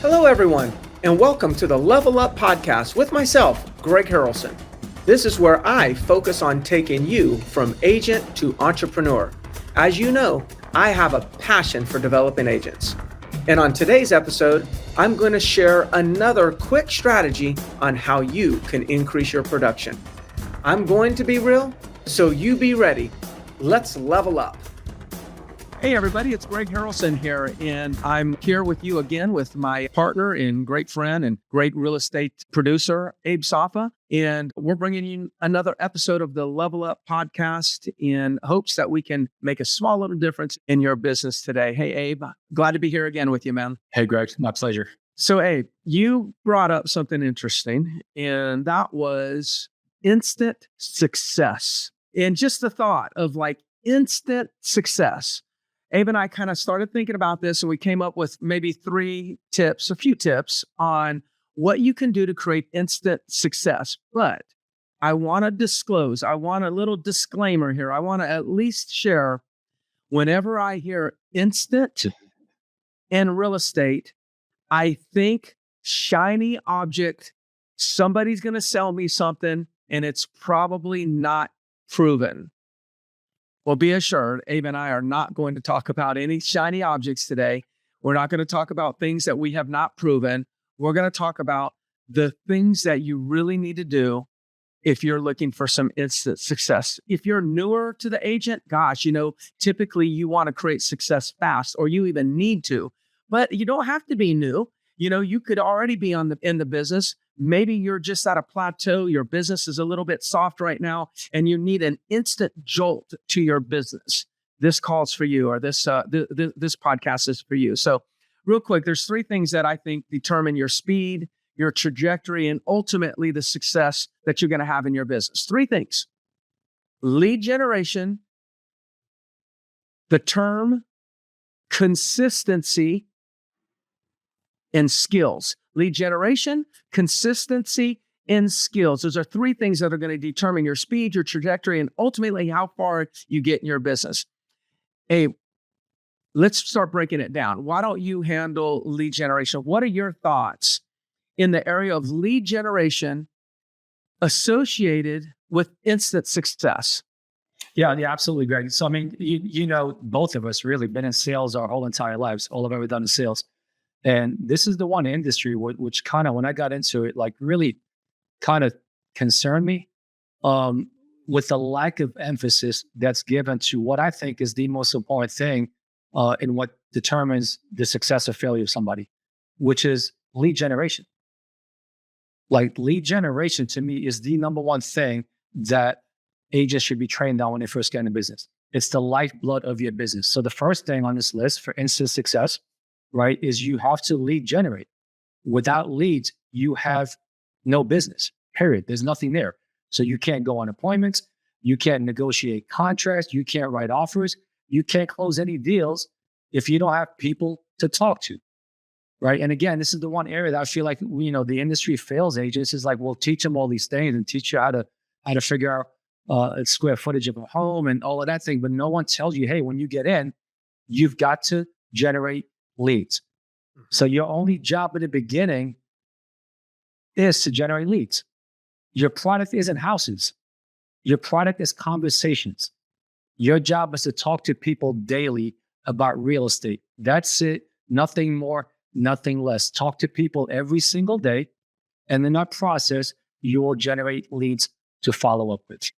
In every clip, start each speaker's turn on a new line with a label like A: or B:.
A: Hello, everyone, and welcome to the Level Up Podcast with myself, Greg Harrelson. This is where I focus on taking you from agent to entrepreneur. As you know, I have a passion for developing agents. And on today's episode, I'm going to share another quick strategy on how you can increase your production. I'm going to be real, so you be ready. Let's level up. Hey everybody, it's Greg Harrelson here, and I'm here with you again with my partner and great friend and great real estate producer, Abe Safa. And we're bringing you another episode of the Level Up Podcast in hopes that we can make a small little difference in your business today. Hey Abe, glad to be here again with you, man.
B: Hey Greg, my pleasure.
A: So Abe, you brought up something interesting, and that was instant success. And just the thought of like instant success. Abe and I kind of started thinking about this, and we came up with maybe a few tips on what you can do to create instant success. But I want to disclose, I want a little disclaimer here. I want to at least share, whenever I hear instant in real estate, I think shiny object, somebody's going to sell me something, and it's probably not proven. Well, be assured, Abe and I are not going to talk about any shiny objects today. We're not going to talk about things that we have not proven. We're going to talk about the things that you really need to do if you're looking for some instant success. If you're newer to the agent, typically you want to create success fast, or you even need to, but you don't have to be new. You could already be in the business. Maybe you're just at a plateau. Your business is a little bit soft right now, and you need an instant jolt to your business. This calls for you, or this podcast is for you. So real quick, there's three things that I think determine your speed, your trajectory, and ultimately the success that you're going to have in your business. Three things: lead generation, the term consistency, and skills. Lead generation, consistency, and skills. Those are three things that are going to determine your speed, your trajectory, and ultimately how far you get in your business. Hey, let's start breaking it down. Why don't you handle lead generation? What are your thoughts in the area of lead generation associated with instant success?
B: Yeah, absolutely, Greg. So, both of us really been in sales our whole entire lives. All I've ever done is sales. And this is the one industry which kind of, when I got into it, like really kind of concerned me with the lack of emphasis that's given to what I think is the most important thing in what determines the success or failure of somebody, which is lead generation. Like lead generation to me is the number one thing that agents should be trained on when they first get into business. It's the lifeblood of your business. So the first thing on this list for instant success, right, is you have to lead generate. Without leads, you have no business, period. There's nothing there. So you can't go on appointments. You can't negotiate contracts. You can't write offers. You can't close any deals if you don't have people to talk to, right? And again, this is the one area that I feel like, the industry fails agents is like, we'll teach them all these things and teach you how to figure out square footage of a home and all of that thing. But no one tells you, hey, when you get in, you've got to generate leads. Mm-hmm. So your only job at the beginning is to generate leads. Your product isn't houses. Your product is conversations. Your job is to talk to people daily about real estate. That's it. Nothing more, nothing less. Talk to people every single day. And in that process, you will generate leads to follow up with.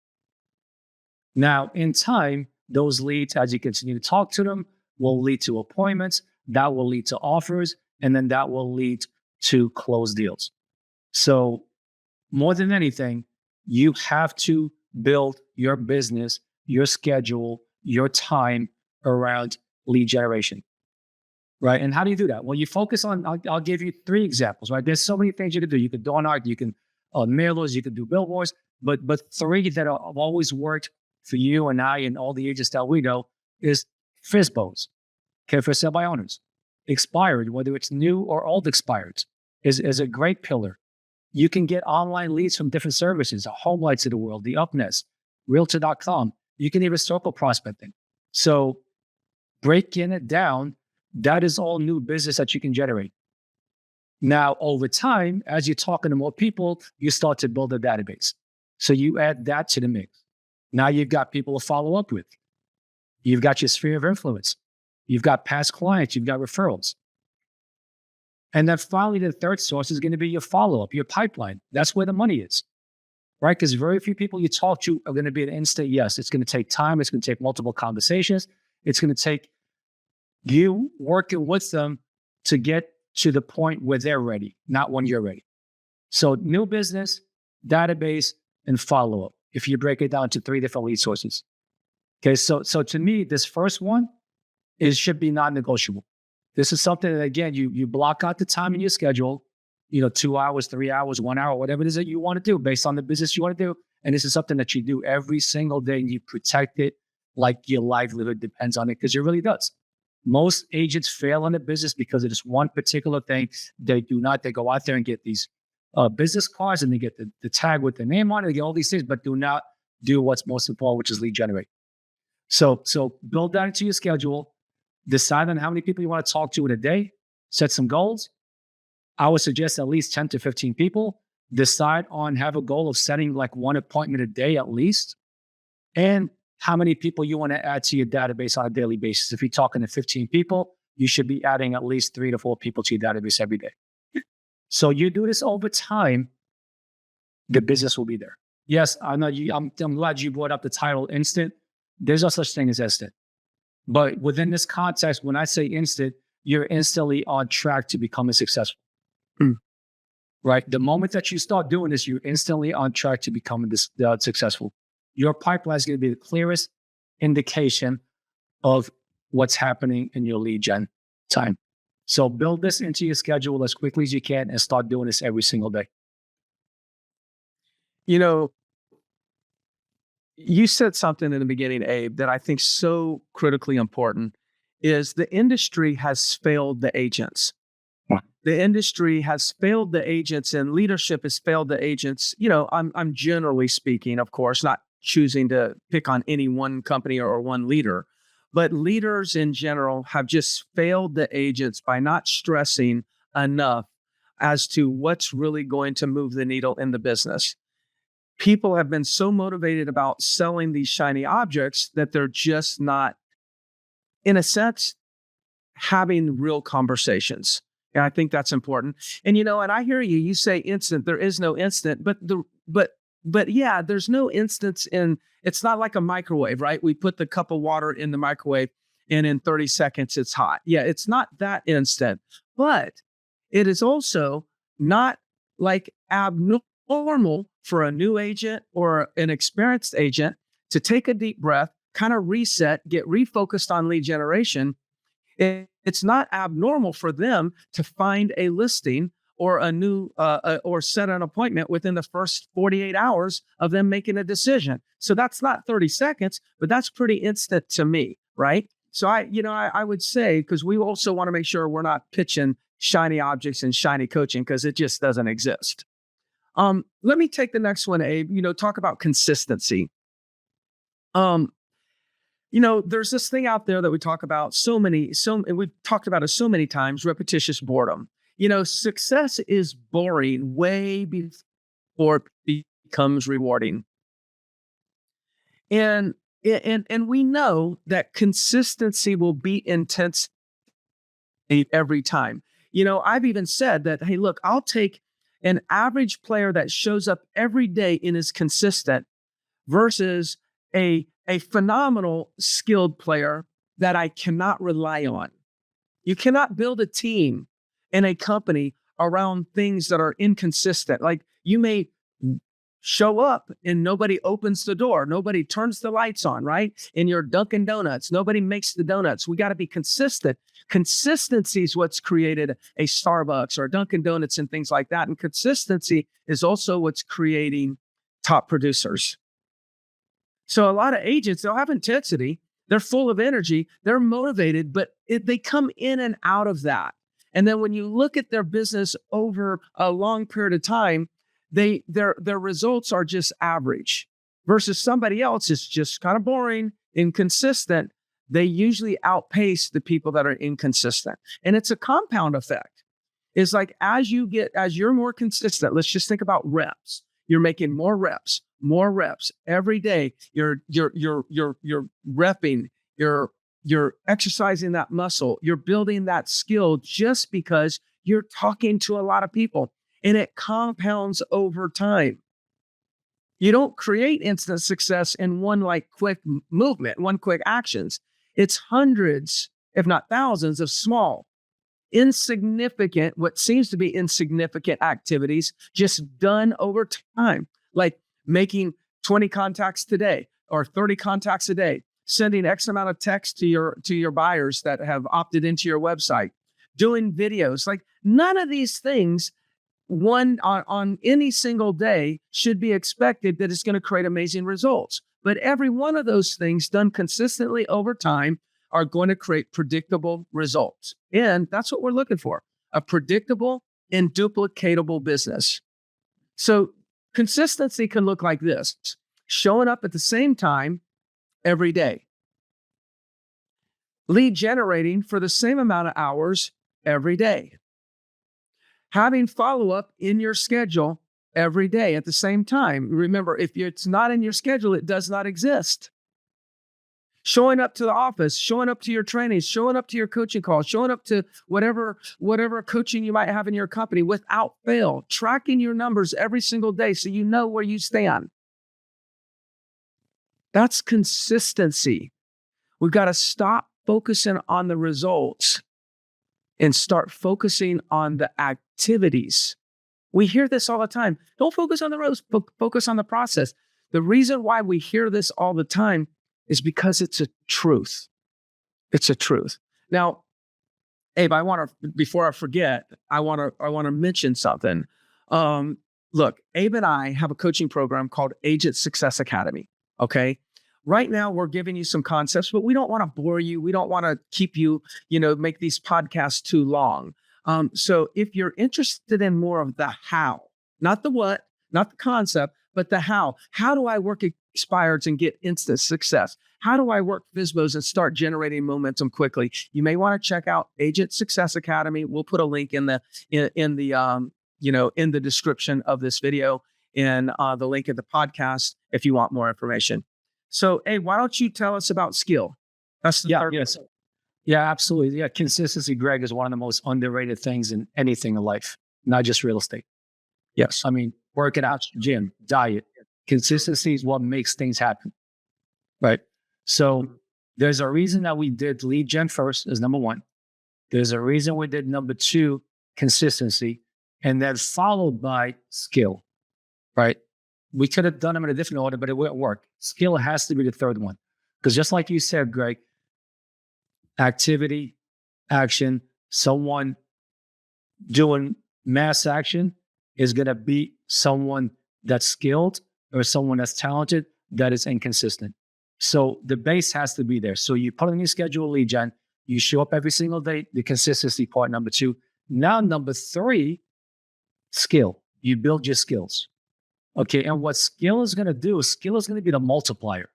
B: Now, in time, those leads, as you continue to talk to them, will lead to appointments. That will lead to offers, and then that will lead to closed deals. So more than anything, you have to build your business, your schedule, your time around lead generation, right? And how do you do that? Well, you focus on, I'll give you three examples, right? There's so many things you can do. You can door knock, you can mailers, you can do billboards, but three that have always worked for you and I and all the agents that we know is FSBOs. Okay, for sale by owners. Expired, whether it's new or old expired, is a great pillar. You can get online leads from different services, the Home Lights of the world, the UpNest, Realtor.com. You can even circle prospecting. So breaking it down, that is all new business that you can generate. Now, over time, as you're talking to more people, you start to build a database. So you add that to the mix. Now you've got people to follow up with. You've got your sphere of influence. You've got past clients. You've got referrals. And then finally, the third source is going to be your follow-up, your pipeline. That's where the money is, right? Because very few people you talk to are going to be an instant yes. It's going to take time. It's going to take multiple conversations. It's going to take you working with them to get to the point where they're ready, not when you're ready. So new business, database, and follow-up, if you break it down to 3 different lead sources. Okay, so to me, this first one should be non-negotiable. This is something that, again, you block out the time in your schedule, 2 hours, 3 hours, 1 hour, whatever it is that you want to do based on the business you want to do. And this is something that you do every single day, and you protect it like your livelihood depends on it, because it really does. Most agents fail in the business because of this one particular thing. They go out there and get these business cards, and they get the tag with the name on it, they get all these things, but do not do what's most important, which is lead generate. So build that into your schedule. Decide on how many people you want to talk to in a day. Set some goals. I would suggest at least 10 to 15 people. Decide on, have a goal of setting like 1 appointment a day at least. And how many people you want to add to your database on a daily basis. If you're talking to 15 people, you should be adding at least 3 to 4 people to your database every day. So you do this over time, the business will be there. Yes, I know I'm glad you brought up the title instant. There's no such thing as instant. But within this context, when I say instant, you're instantly on track to becoming successful. Right? The moment that you start doing this, you're instantly on track to becoming successful. Your pipeline is going to be the clearest indication of what's happening in your lead gen time. So build this into your schedule as quickly as you can and start doing this every single day.
A: You said something in the beginning, Abe, that I think so critically important is the industry has failed the agents. The industry has failed the agents, and leadership has failed the agents. I'm generally speaking, of course, not choosing to pick on any one company or one leader, but leaders in general have just failed the agents by not stressing enough as to what's really going to move the needle in the business. People have been so motivated about selling these shiny objects that they're just not, in a sense, having real conversations. And I think that's important. And and I hear you. You say instant. There is no instant, but yeah, there's no instance in. It's not like a microwave, right? We put the cup of water in the microwave, and in 30 seconds it's hot. Yeah, it's not that instant, but it is also not like abnormal for a new agent or an experienced agent to take a deep breath, kind of reset, get refocused on lead generation. It's not abnormal for them to find a listing or a new or set an appointment within the first 48 hours of them making a decision. So that's not 30 seconds, but that's pretty instant to me, right? So I would say, because we also want to make sure we're not pitching shiny objects and shiny coaching, because it just doesn't exist. Let me take the next one, Abe. Talk about consistency. There's this thing out there that we talk about and we've talked about it so many times, repetitious boredom. Success is boring way before it becomes rewarding. And we know that consistency will beat intensity every time. I've even said that, hey, look, I'll take an average player that shows up every day and is consistent versus a phenomenal skilled player that I cannot rely on. You cannot build a team in a company around things that are inconsistent. Like, you may show up and nobody opens the door. Nobody turns the lights on, right? In your Dunkin' Donuts, nobody makes the donuts. We got to be consistent. Consistency is what's created a Starbucks or Dunkin' Donuts and things like that. And consistency is also what's creating top producers. So a lot of agents, they'll have intensity. They're full of energy. They're motivated, but they come in and out of that. And then when you look at their business over a long period of time, their results are just average versus somebody else is just kind of boring, inconsistent. They usually outpace the people that are inconsistent. And it's a compound effect. is like as you're more consistent, let's just think about reps. You're making more reps every day. You're repping, you're exercising that muscle, you're building that skill just because you're talking to a lot of people, and it compounds over time. You don't create instant success in one like quick movement, one quick actions. It's hundreds, if not thousands, of small, insignificant, what seems to be insignificant activities just done over time, like making 20 contacts today or 30 contacts a day, sending X amount of text to your buyers that have opted into your website, doing videos. Like none of these things one on any single day should be expected that it's going to create amazing results. But every one of those things done consistently over time are going to create predictable results. And that's what we're looking for, a predictable and duplicatable business. So consistency can look like this: showing up at the same time every day, lead generating for the same amount of hours every day, having follow-up in your schedule every day at the same time. Remember, if it's not in your schedule, it does not exist. Showing up to the office, showing up to your trainings, showing up to your coaching calls, showing up to whatever coaching you might have in your company without fail, tracking your numbers every single day so you know where you stand. That's consistency. We've got to stop focusing on the results and start focusing on the activities. We hear this all the time. Don't focus on the roads, focus on the process. The reason why we hear this all the time is because it's a truth. It's a truth. Now, Abe, before I forget, I want to mention something. Look, Abe and I have a coaching program called Agent Success Academy. Okay. Right now, we're giving you some concepts, but we don't want to bore you. We don't want to keep you, make these podcasts too long. So if you're interested in more of the how, not the what, not the concept, but the how do I work expireds and get instant success? How do I work FSBOs and start generating momentum quickly? You may want to check out Agent Success Academy. We'll put a link in the description of this video and the link of the podcast if you want more information. So, hey, why don't you tell us about skill? That's the third.
B: Yes. Yeah, absolutely. Yeah. Consistency, Greg, is one of the most underrated things in anything in life, not just real estate.
A: Yes.
B: I mean, working out, gym, diet. Consistency is what makes things happen. Right. So there's a reason that we did lead gen first is number one. There's a reason we did number two, consistency, and then followed by skill. Right. We could have done them in a different order, but it wouldn't work. Skill has to be the third one. Because just like you said, Greg, activity, action, someone doing mass action is going to beat someone that's skilled or someone that's talented that is inconsistent. So the base has to be there. So you put on your schedule lead gen, you show up every single day, the consistency part, number two. Now, number three, skill. You build your skills. Okay, and what skill is going to do, skill is going to be the multiplier,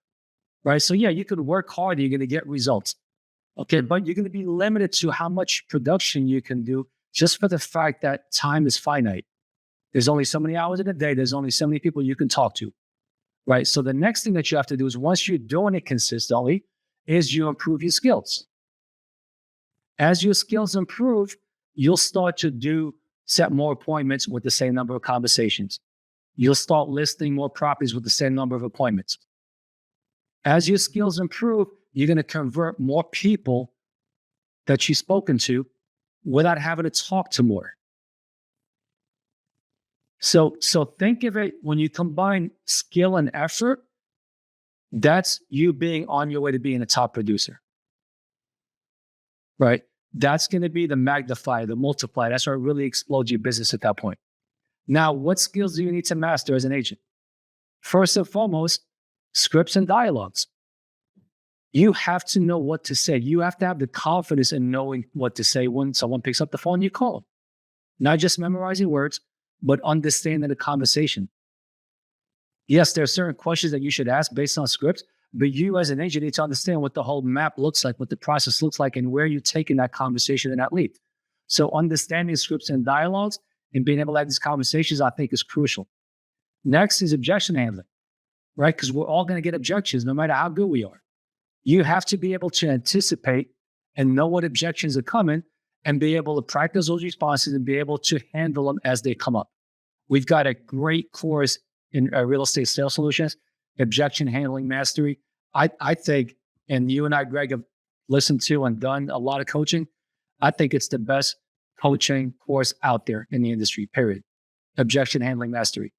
B: right? So yeah, you could work hard, you're going to get results. Okay, but you're going to be limited to how much production you can do just for the fact that time is finite. There's only so many hours in a day. There's only so many people you can talk to, right? So the next thing that you have to do is once you're doing it consistently is you improve your skills. As your skills improve, you'll start to set more appointments with the same number of conversations. You'll start listing more properties with the same number of appointments. As your skills improve, you're going to convert more people that you've spoken to without having to talk to more. So think of it, when you combine skill and effort, that's you being on your way to being a top producer, right? That's going to be the magnifier, the multiplier. That's what really explodes your business at that point. Now, what skills do you need to master as an agent? First and foremost, scripts and dialogues. You have to know what to say. You have to have the confidence in knowing what to say when someone picks up the phone, you call them. Not just memorizing words, but understanding the conversation. Yes, there are certain questions that you should ask based on scripts, but you as an agent need to understand what the whole map looks like, what the process looks like, and where you're taking that conversation and that lead. So understanding scripts and dialogues and being able to have these conversations, I think, is crucial. Next is objection handling, right? Because we're all going to get objections no matter how good we are. You have to be able to anticipate and know what objections are coming and be able to practice those responses and be able to handle them as they come up. We've got a great course in real estate sales solutions, objection handling mastery. I think, and you and I, Greg, have listened to and done a lot of coaching. I think it's the best coaching course out there in the industry, period. Objection handling mastery.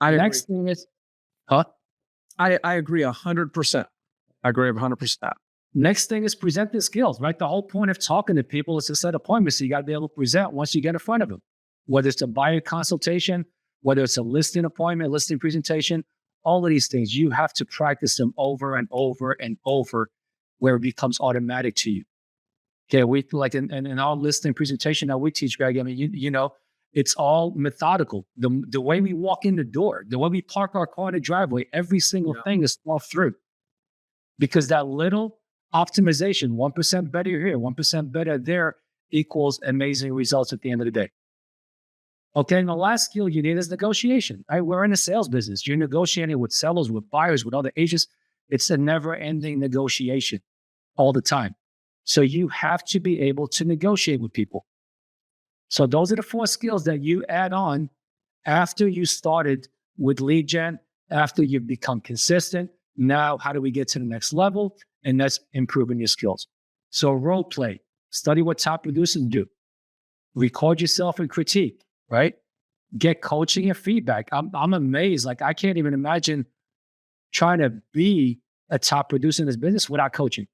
B: Next thing is,
A: I agree 100%. I agree 100%.
B: Next thing is present the skills, right? The whole point of talking to people is to set appointments. So you got to be able to present once you get in front of them, whether it's a buyer consultation, whether it's a listing appointment, listing presentation, all of these things, you have to practice them over and over and over where it becomes automatic to you. Okay, we like in our listing presentation that we teach, Greg, I mean, you know, it's all methodical. The way we walk in the door, the way we park our car in the driveway, every single thing is thought through. Because that little optimization, 1% better here, 1% better there, equals amazing results at the end of the day. Okay, and the last skill you need is negotiation. Right? We're in a sales business. You're negotiating with sellers, with buyers, with other agents. It's a never-ending negotiation all the time. So you have to be able to negotiate with people. So those are the 4 skills that you add on after you started with lead gen, after you've become consistent. Now, how do we get to the next level? And that's improving your skills. So role play, study what top producers do, record yourself and critique, right? Get coaching and feedback. I'm amazed. Like, I can't even imagine trying to be a top producer in this business without coaching.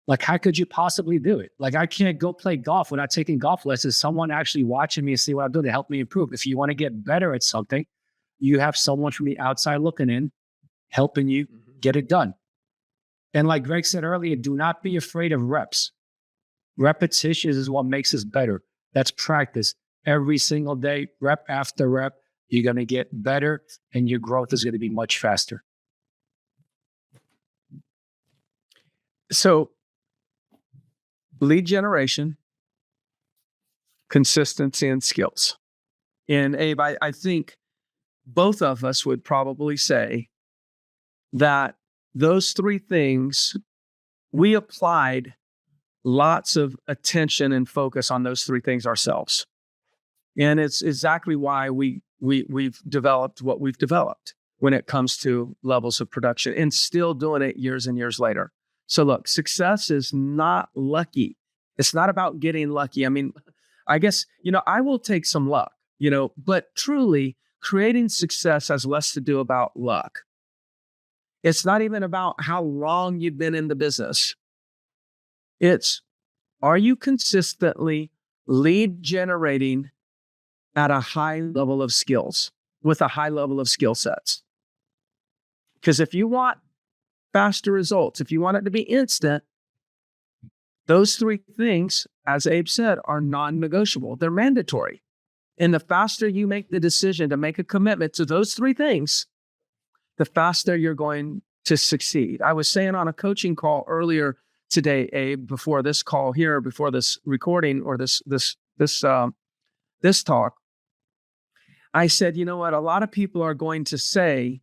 B: Like, how could you possibly do it? Like, I can't go play golf without taking golf lessons. Someone actually watching me and see what I'm doing to help me improve. If you want to get better at something, you have someone from the outside looking in, helping you get it done. And like Greg said earlier, do not be afraid of reps. Repetition is what makes us better. That's practice. Every single day, rep after rep, you're going to get better and your growth is going to be much faster.
A: So, lead generation, consistency, and skills. And Abe, I think both of us would probably say that those 3 things, we applied lots of attention and focus on those 3 things ourselves. And it's exactly why we've developed what we've developed when it comes to levels of production and still doing it years and years later. So look, success is not lucky. It's not about getting lucky. I mean, I guess, I will take some luck, but truly creating success has less to do about luck. It's not even about how long you've been in the business. It's, are you consistently lead generating at a high level of skills, with a high level of skill sets? Because if you want faster results, if you want it to be instant, those 3 things, as Abe said, are non-negotiable. They're mandatory. And the faster you make the decision to make a commitment to those 3 things, the faster you're going to succeed. I was saying on a coaching call earlier today, Abe, before this call here, before this recording or this talk, I said, you know what? A lot of people are going to say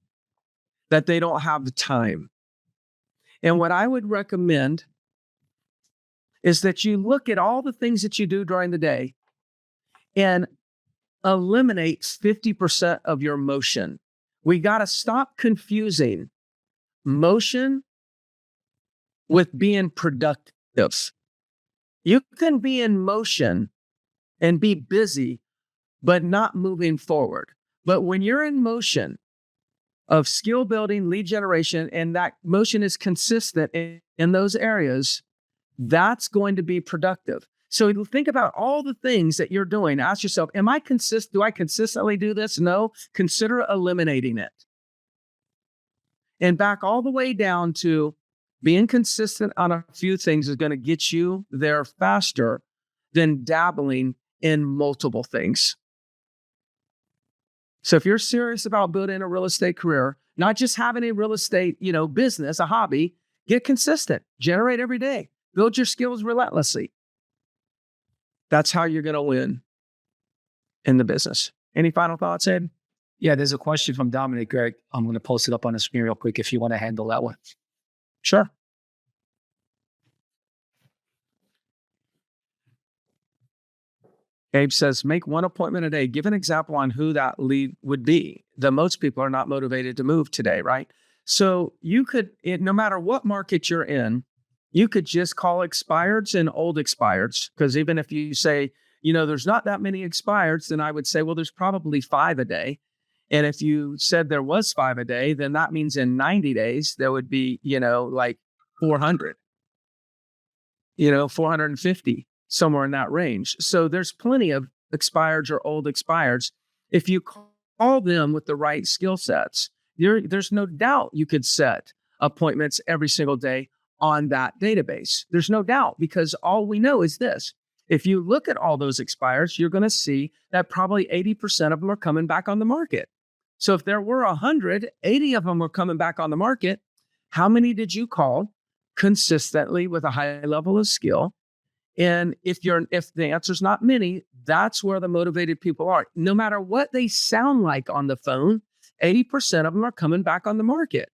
A: that they don't have the time. And what I would recommend is that you look at all the things that you do during the day and eliminate 50% of your motion. We got to stop confusing motion with being productive. You can be in motion and be busy, but not moving forward. But when you're in motion of skill building, lead generation, and that motion is consistent in those areas, that's going to be productive. So think about all the things that you're doing. Ask yourself, do I consistently do this? No. Consider eliminating it. And back all the way down to being consistent on a few things is going to get you there faster than dabbling in multiple things. So if you're serious about building a real estate career, not just having a real estate, business, a hobby, get consistent, generate every day, build your skills relentlessly. That's how you're going to win in the business. Any final thoughts, Ed?
B: Yeah, there's a question from Dominic, Greg. I'm going to post it up on the screen real quick if you want to handle that one.
A: Sure. Abe says, make one appointment a day. Give an example on who that lead would be. The most people are not motivated to move today, right? So you could, no matter what market you're in, you could just call expireds and old expireds. Because even if you say, there's not that many expireds, then I would say, well, there's probably 5 a day. And if you said there was 5 a day, then that means in 90 days, there would be, like 400, 450, somewhere in that range. So there's plenty of expireds or old expireds. If you call them with the right skill sets, there's no doubt you could set appointments every single day on that database. There's no doubt, because all we know is this. If you look at all those expires, you're going to see that probably 80% of them are coming back on the market. So if there were 100, 80 of them were coming back on the market. How many did you call consistently with a high level of skill? And if the answer's not many, that's where the motivated people are. No matter what they sound like on the phone, 80% of them are coming back on the market.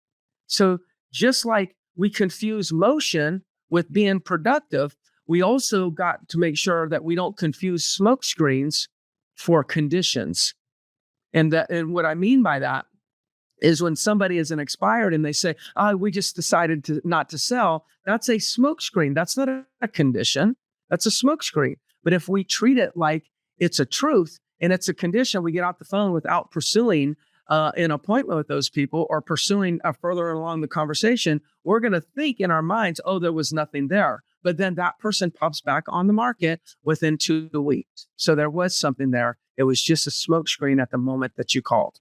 A: So just like we confuse motion with being productive, we also got to make sure that we don't confuse smoke screens for conditions. And what I mean by that is when somebody is an expired and they say, we just decided not to sell, that's a smoke screen. That's not a condition. That's a smoke screen. But if we treat it like it's a truth and it's a condition, we get off the phone without pursuing an appointment with those people or pursuing further along the conversation, we're going to think in our minds, there was nothing there. But then that person pops back on the market within 2 weeks. So there was something there. It was just a smoke screen at the moment that you called.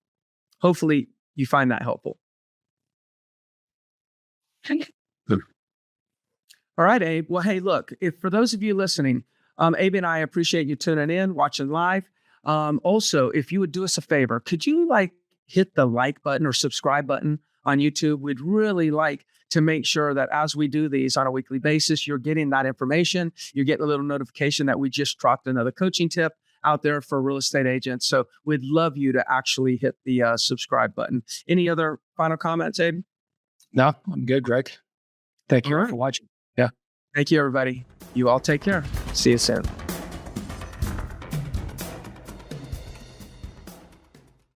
A: Hopefully you find that helpful. All right, Abe. Well, hey, look, if for those of you listening, Abe and I appreciate you tuning in, watching live. Also, if you would do us a favor, could you hit the like button or subscribe button on YouTube? We'd really like to make sure that as we do these on a weekly basis, you're getting that information. You're getting a little notification that we just dropped another coaching tip out there for real estate agents. So we'd love you to actually hit the subscribe button. Any other final comments, Abe?
B: No, I'm good, Greg. Thank you for watching. Yeah.
A: Thank you, everybody. You all take care. See you soon.